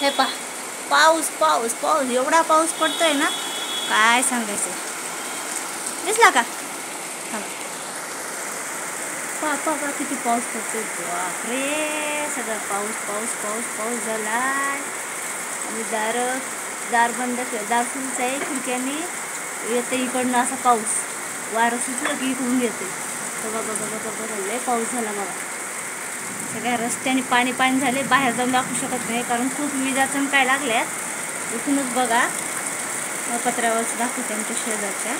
हे पाऊस पाऊस पाऊस एवढा पाऊस पडतोय ना, काय सांगायचं. दिसला का? पा किती पाऊस पडतोय. बापरे, सगळं पाऊस पाऊस पाऊस पाऊस झालाय. आणि दार बंद, दार सुरूच आहे. खिडक्याने येते इकडनं असा पाऊस. वारं सुटलं की इकडून येते. तर बघा लय पाऊस झाला बघा. सगळ्या रस्त्याने पाणी पाणी झाले. बाहेर जाऊन दाखवू शकत नाही कारण खूप विजा चमकाय लागल्यात. इथूनच बघा, पत्र्यावरच दाखवते आमच्या शेजारच्या.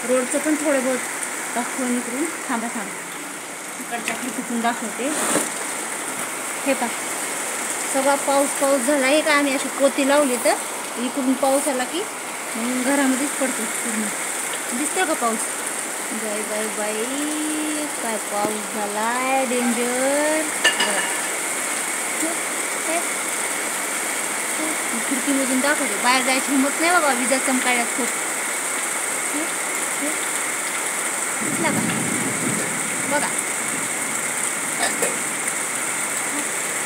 रोडचं पण थोडं बहुत दाखवून इकडून थांबा इकडच्या खिडकीतून दाखवते. हे सगळा पाऊस पाऊस झाला आहे का. आम्ही अशी पोती लावली तर इकडून पाऊस आला की घरामध्येच पडतो पूर्ण. दिसतोय का पाऊस? बाई बाई बाई, काय पाऊस झालाय डेंजर. खिडकीमधून दाखवते. बाहेर जायची हिंमत नाही बाबा, विजा चमकायला खूप. दिसला का? बघा,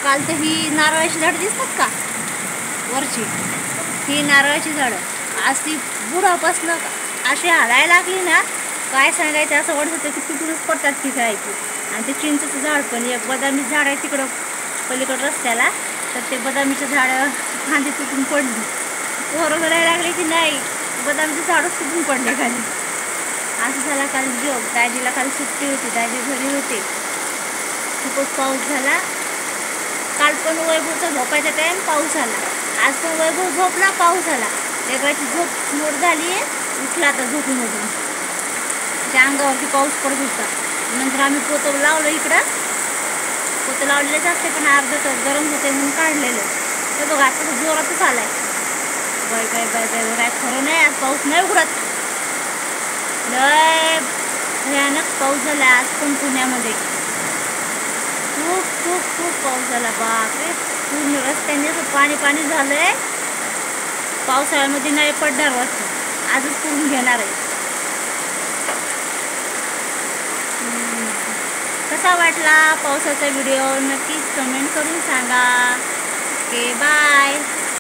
काल तर ही नारळाची झाडं दिसतात का वरची, ही नारळाची झाडं आज ती बुडापासनं अशी हालायला लागली ना, काय सांगायचं. असं वाटत होतं की तिकडूनच पडतात ती जायची. आणि ते चिंचेचं झाड पण, एक बदामी झाड आहे तिकडं पलीकडं रस्त्याला, तर ते बदामीचं झाड खांदी तुटून पडली. पोरं रडायला लागले की नाही, बदामीचं झाडच तुटून पडले खाली. असं झाला काल जोग. दाजीला काल सुट्टी होती, दाजी घरी होते. खूपच पाऊस झाला. काल पण वैभवचा झोपायचा टाईम पाऊस आला. आज पण वैभव झोपला, पाऊस आला. वेगळ्याची झोप मोड झाली आहे. उठला आता झोपूमधून. त्या अंगावरती पाऊस पडत होता. नंतर आम्ही पोतं लावलं इकडं. पोतं लावलेलंच असते पण अर्ध गरम होते म्हणून काढलेलं. ते बघा आता जोरातच आलाय. बाय बाय बाय बाय, काय खरं नाही. आज पाऊस नाही उघडत. लय भयानक पाऊस झाला आज पण पुण्यामध्ये. खूप खूप खूप पाऊस झाला. बापरे, पूर्ण रस्त्याने पाणी पाणी झालंय. पावसाळ्यामध्ये नाही पडणार वाटतं, आजच करून घेणार आहे. कसा वाटला पावसाचा व्हिडिओ नक्कीच कमेंट करून सांगा. Okay, bye.